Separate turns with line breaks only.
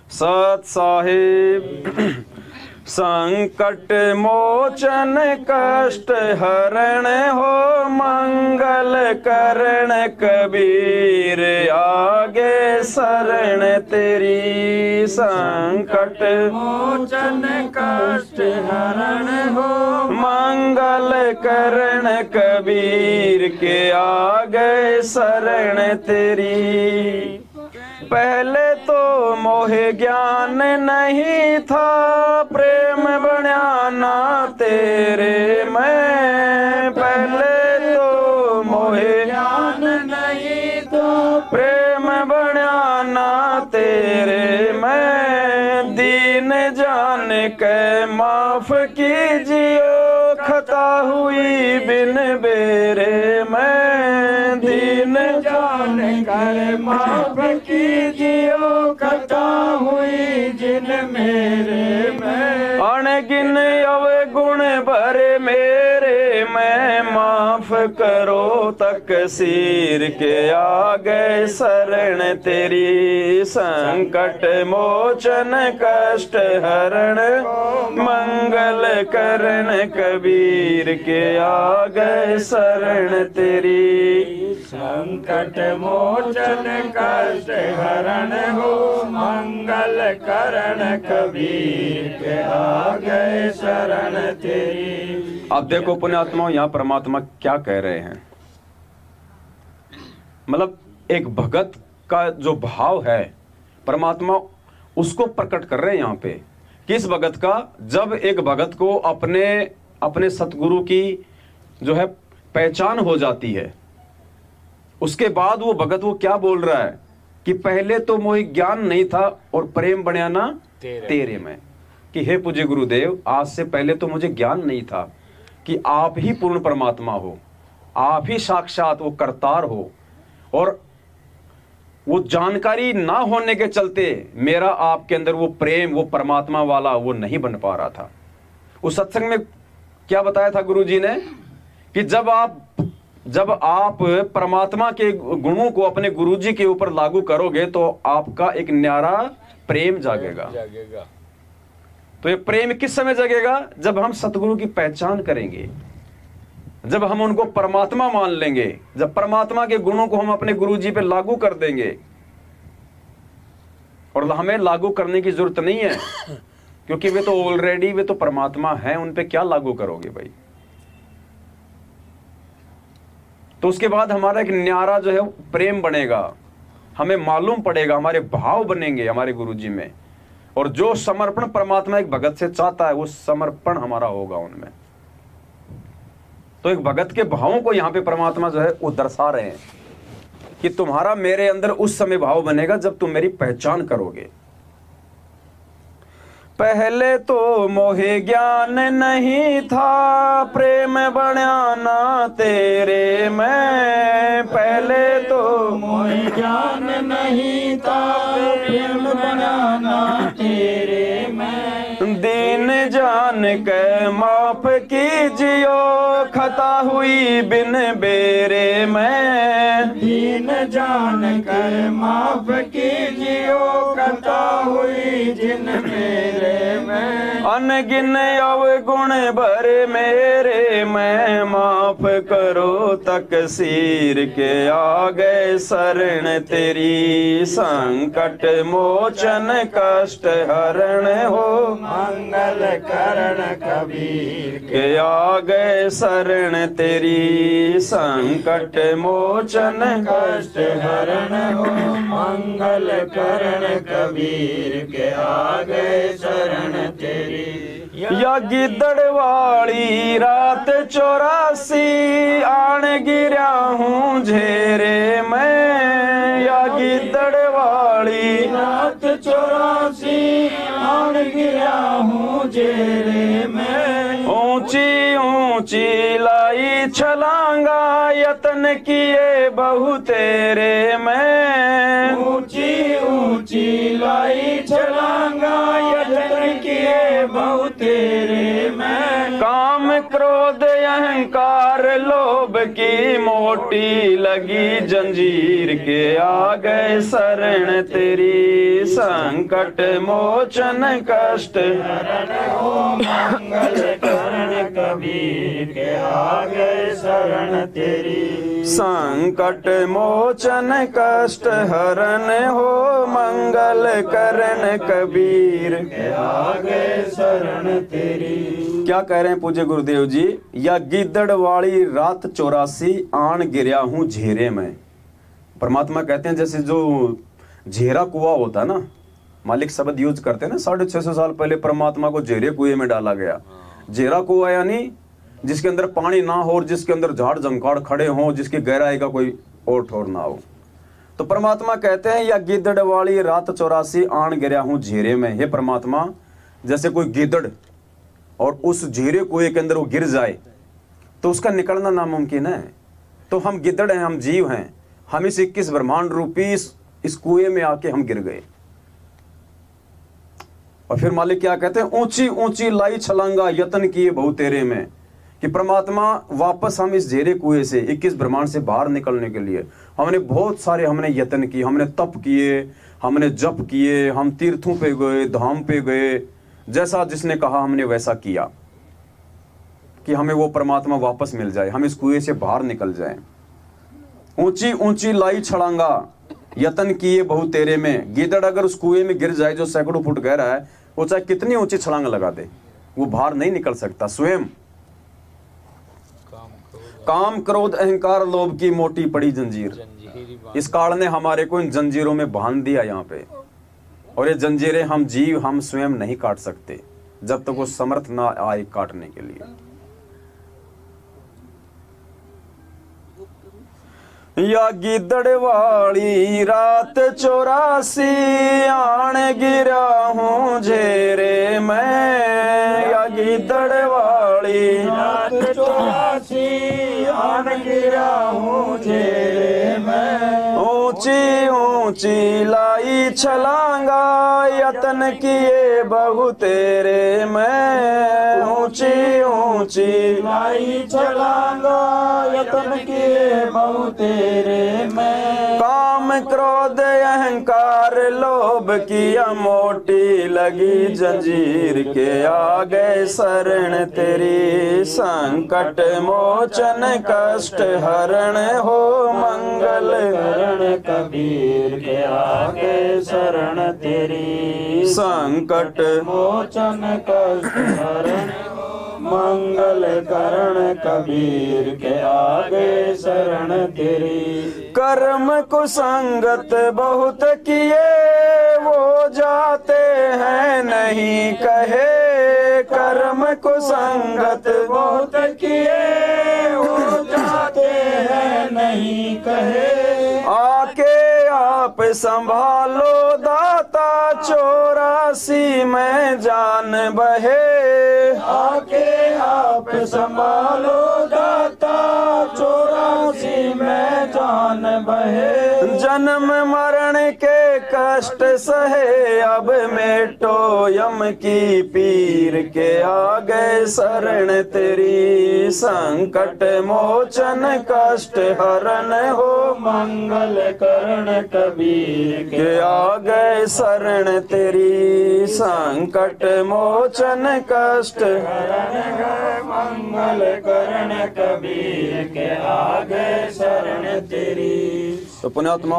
सत साहिब। संकट मोचन कष्ट हरण हो, मंगल करण कबीर आगे शरण तेरी। संकट
मोचन कष्ट हरण हो,
मंगल करण कबीर के आगे शरण तेरी। पहले तो मोहे ज्ञान नहीं था, प्रेम बन्या ना तेरे मैं। पहले तो मोहे
ज्ञान नहीं तो
प्रेम बन्या ना तेरे मैं। दीन जान के माफ कीजियो, खता हुई बिन बेरे मैं। दीन
जान कर माफ कीजियो, खता हुई जिन मेरे में।
अनगिन अवगुण भरे मेरे मैं, माफ करो तकसीर के आगे शरण तेरी। संकट मोचन कष्ट हरण, मंगल करण कबीर के आगे शरण तेरी।
संकट मोचन कष्ट हरण हो, मंगल करण कबीर के आगे शरण तेरी।
अब देखो पुण्यात्माओं, यहाँ परमात्मा क्या कह रहे हैं। मतलब एक भगत का जो भाव है परमात्मा उसको प्रकट कर रहे हैं यहाँ पे। किस भगत का? जब एक भगत को अपने सतगुरु की जो है पहचान हो जाती है, उसके बाद वो भगत वो क्या बोल रहा है कि पहले तो मोहि ज्ञान नहीं था और प्रेम बन्या ना तेरे में। कि हे पूज्य गुरुदेव, आज से पहले तो मुझे ज्ञान नहीं था कि आप ही पूर्ण परमात्मा हो, आप ही साक्षात वो करतार हो। और वो जानकारी ना होने के चलते मेरा आपके अंदर वो प्रेम, वो परमात्मा वाला वो नहीं बन पा रहा था। उस सत्संग में क्या बताया था गुरु जी ने कि जब आप परमात्मा के गुणों को अपने गुरु जी के ऊपर लागू करोगे तो आपका एक न्यारा प्रेम जागेगा। तो ये प्रेम किस समय जगेगा? जब हम सतगुरु की पहचान करेंगे, जब हम उनको परमात्मा मान लेंगे, जब परमात्मा के गुणों को हम अपने गुरु जी पे लागू कर देंगे। और हमें लागू करने की जरूरत नहीं है क्योंकि वे तो ऑलरेडी वे तो परमात्मा हैं, उन पे क्या लागू करोगे भाई। तो उसके बाद हमारा एक न्यारा जो है प्रेम बनेगा, हमें मालूम पड़ेगा, हमारे भाव बनेंगे हमारे गुरु जी में। और जो समर्पण परमात्मा एक भगत से चाहता है वो समर्पण हमारा होगा उनमें। तो एक भगत के भावों को यहाँ पे परमात्मा जो है वो दर्शा रहे हैं कि तुम्हारा मेरे अंदर उस समय भाव बनेगा जब तुम मेरी पहचान करोगे। पहले तो मोहे ज्ञान नहीं था, प्रेम बन्या ना तेरे मैं। पहले तो
मोहे ज्ञान नहीं था, प्रेम बन्या ना तेरे मैं।
दीन जान के माफ कीजियो, खता हुई बिन बेरे मैं।
दीन जान कर माफ कीजियो, खता हुई जिन मेरे में।
अनगिन अवगुण भरे मेरे मैं, माफ करो तकसीर के आगे शरण तेरी। संकट मोचन कष्ट हरण हो,
मंगल करण कबीर
के आगे शरण तेरी। संकट मोचन
कष्ट हरण हो, मंगल करण कबीर के आगे शरण तेरी।
या गिद्दड़ वाली रात 84 आण गिरा हूँ झेरे मैं। या गिद्दड़ वाली
रात 84 आण गिरा हूँ जेरे में।
ऊंची ऊंची लाई छलांगा, यत्न किए बहु तेरे मैं।
ऊंची ऊंची लाई छलांगा, यत्न किए बहु तेरे में।
काम क्रोध अहंकार लोभ की मोटी लगी जंजीर के आ गए शरण तेरी। संकट मोचन कष्ट
हरण हो मंगल करण कबीर के आगे शरण तेरी।
संकट मोचन कष्ट हरण हो मंगल करण कबीर
के आगे शरण तेरी।
क्या कह रहे हैं पूज्य गुरुदेव जी? या गिद्दड़ वाली रात 84 आन गिरया हूं झेरे में। परमात्मा कहते हैं जैसे जो झेरा कुआं होता है ना, मालिक शब्द यूज करते हैं ना, 650 साल पहले परमात्मा को झेरे कुएं में डाला गया। झेरा कुआं यानी जिसके अंदर पानी ना हो और जिसके अंदर झाड़ जंकाड़ खड़े हों, जिसकी गहराई का कोई और ठोर ना हो। तो परमात्मा कहते हैं या गिद्दड़ वाली रात 84 आन गिरया हूं झेरे में। हे परमात्मा, जैसे कोई गिद्दड़ और उस झेरे कुएं के अंदर वो गिर जाए तो उसका निकलना नामुमकिन है। तो हम गिद्दड़ हैं, हम जीव हैं, हम इस 21 ब्रह्मांड रूपी इस कुएं में आके हम गिर गए। और फिर मालिक क्या कहते हैं? ऊंची ऊंची लाई छलांगा यत्न किए बहु तेरे में। कि परमात्मा वापस हम इस झेरे कुएं से 21 ब्रह्मांड से बाहर निकलने के लिए हमने बहुत सारे हमने यत्न किए, हमने तप किए, हमने जप किए, हम तीर्थों पे गए, धाम पे गए, जैसा जिसने कहा हमने वैसा किया कि हमें वो परमात्मा वापस मिल जाए, हम इस कुएं से बाहर निकल जाएं। ऊंची ऊंची लाई छलांगा यत्न किए बहु तेरे में। गिद्दड़ अगर उस कुएं में गिर जाए जो सैकड़ों फुट गहरा है, वो चाहे कितनी ऊंची छलांग लगा दे, वो बाहर नहीं निकल सकता। स्वयं काम क्रोध अहंकार लोभ की मोटी पड़ी जंजीर, इस काल ने हमारे को इन जंजीरों में बांध दिया यहाँ पे। और ये जंजीरें हम जीव हम स्वयं नहीं काट सकते जब तक वो समर्थ ना आए काटने के लिए। या गिद्दड़ वाली रात 84 आन गिरा हूं झेरे में। या गिद्दड़ वाली
रात 84 आन गिरा हूँ झेरे में।
ऊंची ऊंची लाई छलांगा यत्न किए बहु तेरे में। ऊंची ऊंची
लाई छलांगा यत्न किए बहु तेरे में।
काम क्रोध अहंकार लोभ की मोटी लगी जंजीर के आगे शरण तेरी। संकट मोचन कष्ट हरण हो मंगल
करण कबीर के आगे शरण तेरी।
संकट
मोचन कष्ट हरण मंगल करण कबीर के आगे शरण तेरी।
कर्म कुसंगत बहुत किए वो जाते हैं नहीं कहे। कर्म कुसंगत
बहुत किए वो जाते हैं नहीं कहे।
आके आप संभालो दाता 84 में जान बहे।
आके आप संभालो दाता 84 में जान बहे।
जन्म मरण के कष्ट सहे अब मेटो यम की पीर के आगे शरण तेरी। संकट मोचन कष्ट हरण हो
मंगल करण कबीर
के आगे शरण तेरी। संकट मोचन कष्ट
हरण मंगल करण कबीर के आगे शरण तेरी।
तो पुण्यात्मा